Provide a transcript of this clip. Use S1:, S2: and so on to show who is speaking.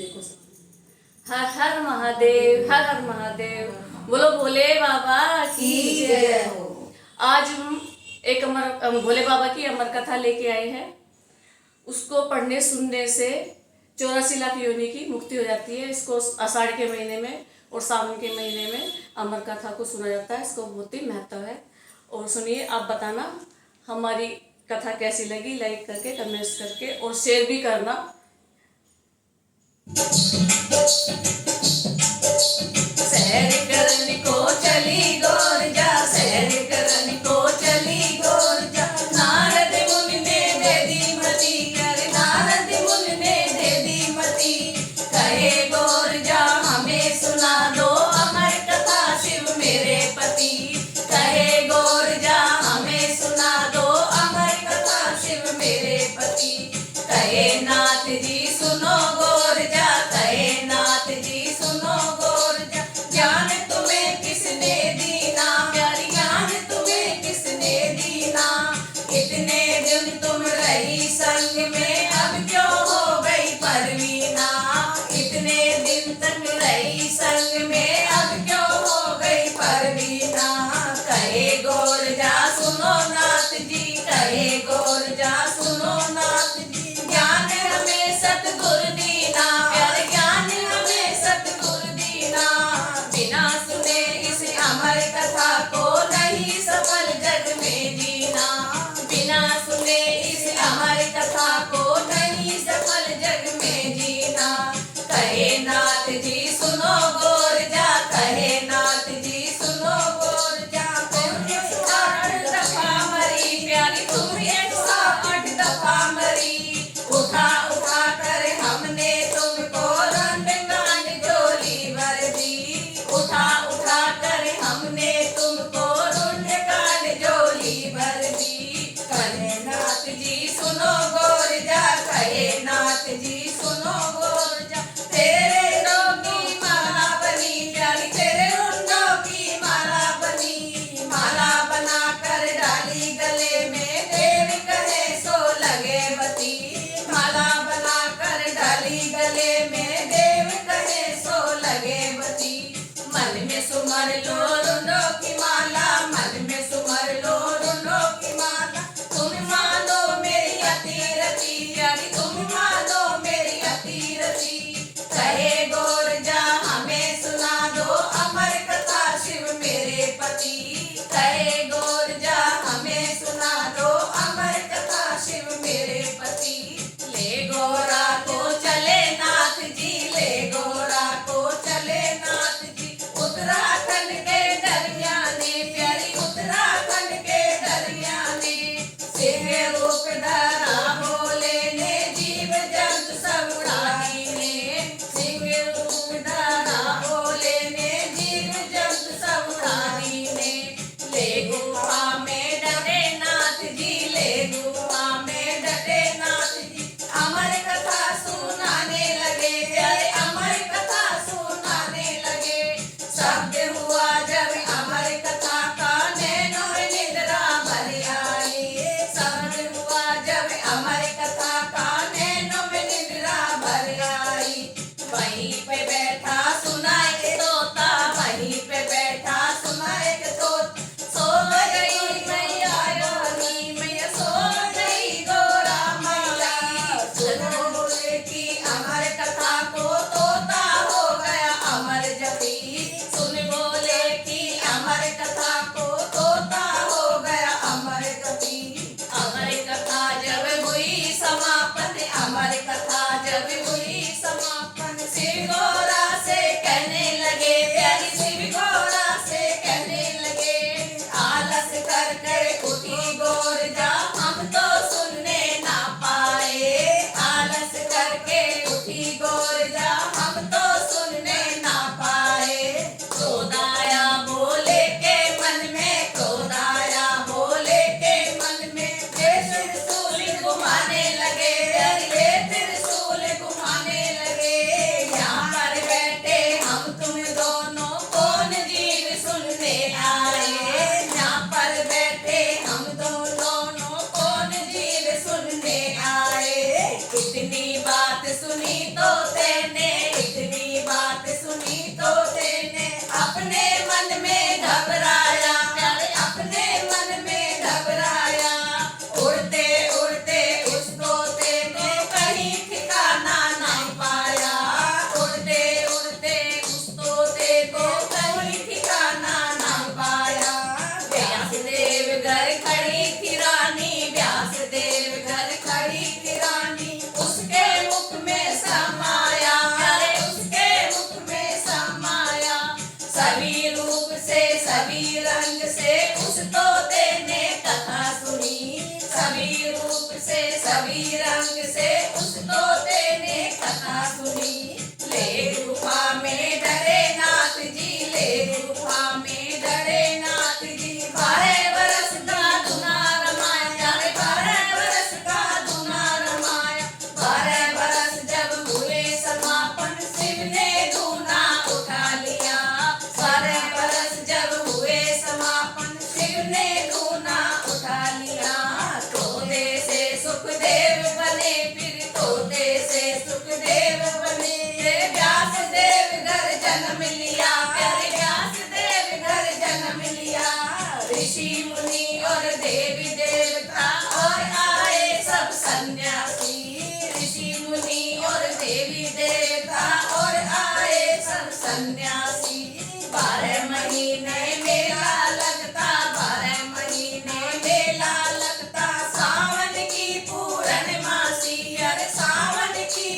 S1: देखो हर हर महादेव, हर हर महादेव, बोलो भोले बाबा की जय हो। आज हम एक भोले बाबा की अमर कथा लेके आए हैं। उसको पढ़ने सुनने से 84 लाख योनि की मुक्ति हो जाती है। इसको आषाढ़ के महीने में और सावन के महीने में अमर कथा को सुना जाता है। इसको बहुत ही महत्व है। और सुनिए, आप बताना हमारी कथा कैसी लगी, लाइक करके, कमेंट्स करके और शेयर भी करना। सैर करने को चली गोरजा, सैर करने को चली गोरजा, नारद मुनि ने दे दी मति, कर नारद मुनि ने दे दी मति, कहे गोरजा हमें सुना दो अमर कथा शिव मेरे पति, कहे गोरजा हमें सुना दो अमर कथा शिव मेरे पति, कहे नाथ जी सुनो गोरजा, कहे नाथ जी सुनो गोरजा, ज्ञान तुम्हें किसने दीना, प्यारी ज्ञान तुम्हें किसने दीना, इतने दिन तुम रही संग में अब क्यों हो गई परवीना, इतने दिन तक रही संग में अब क्यों हो गई परवीना, कहे गोरजा सुनो नाथ जी, कहे गोरजा सुनो नाथ जी, ज्ञान हमें सतगुरु दीना, प्यारे ज्ञान हमें सतगुरु दीना, बिना सुने इस अमर कथा को नहीं सफल जग में जीना, बिना सुने इस अमर कथा को नहीं सफल जग में जीना, कहे नाथ जी सुनो गोरजा, कहे नाथ जी सुनो गोरजा, तुम 108 दफा मरी, प्यारी तुम 108 दफा मरी, उठा उठा कर हमने तुमको रंडकांड झोली भर दी, उठा उठा कर हमने तुमको रंडकांड झोली भर दी, कहे नाथ जी सुनो गोरजा, कहे नाथ जी सुनो गोरजा, तेरे रोगी माला बनी, प्यारी तेरे रुंडों की माला बनी, माला बना कर डाली गले में, देव कहे सो लगे बती, माला बना कर डाली गले में, देव कहे सो लगे बती, मन में सुमर लो रुंडों की माला, मन में सुमर लो रुंडों की माला, तुम मानो मेरी अतीरती, यानी तुम मानो मेरी अतीरती, कहे गोरजा हमें सुना दो अमर कथा शिव मेरे पति, कहे गोरजा हमें सुना दो अमर कथा शिव मेरे पति, ले गोरा को चले नाथ जी, ले गोरा को चले नाथ जी, उत्तराखंड के दरमियाने, प्यारी उत्तराखंड के दरमियाने, सिंह रूप धरा भोले ने, जीव जंतु सब उड़ाई ने, सिंह रूप धरा भोले ने, जीव जंतु सब उड़ाई ने, ले गुफा में डरे नाथ जी, ले गुफा में डरे नाथ जी, अमर कथा सुनाने लगे, प्यारे अमर कथा सुनाने लगे, शब्द हुआ जब अमर कथा का, नैनों में निद्रा भर आई, शब्द हुआ जब अमर कथा का, नैनों में निद्रा भर आई, वहीं पे बैठा सुना एक तोता, वहीं पे बैठा सुना एक तोता, सो गई मैया रानी, मैया सो गई गोरा मैया, सुनो बोले की अमर कथा को, तोता हो गया अमर जपी, सुन बोले की अमर कथा को, तोता हो गया अमर जपी, अमर कथा जब हुई समापन, अमर कथा जब हुई समापन, शिव गोरा से कहने लगे, प्यारी शिव गोरा से कहने लगे, आलस कर कर उठी गोरजा हम तो सुनने ना पाए, आलस करके उठी गोरजा हम तो सुनने ना पाए, क्रोध आया बोले के मन में, क्रोध आया बोले के मन में, ये त्रिशूल घुमाने लगे, ये त्रिशूल घुमाने लगे, बात सुनी तोते ने, इतनी बात सुनी तोते ने अपने मन में घबराया, प्यारे अपने मन में घबराया। उड़ते उड़ते उस तोते ने कहीं ठिकाना नहीं पाया, उड़ते उड़ते उस तोते को कहीं ठिकाना नहीं पाया। व्यासदेव घर खड़ी थी रानी, व्यासदेव घर खड़ी थी रानी, उसके मुख में समाया, प्यारे उसके मुख में समाया। सभी रूप से सभी रंग से उस तोते ने कथा सुनी, सभी रूप से सभी रंग से उस तोते ने कथा सुनी। ले गुफा में डरे नाथ जी, ले गुफा में डरे नाथ जी, 12 बरस का धुना रमाया, 12 बरस का धुना रमाया। 12 बरस जब हुए समापन शिव ने धुना उठा लिया, 12 बरस जब हुए समापन शिव ने धुना उठा लिया। तोते से सुखदेव बने, फिर तोते से सुखदेव बने, व्यासदेव घर जन्म लिया, प्यारे व्यासदेव घर जन्म लिया। ऋषि मुनि और देवी देवता और आए सब सन्यासी, ऋषि मुनि और देवी देवता और आए सब सन्यासी। 12 महीने मेला लगता, 12 महीने मेला लगता, सावन की पूर्णमासी, अरे सावन की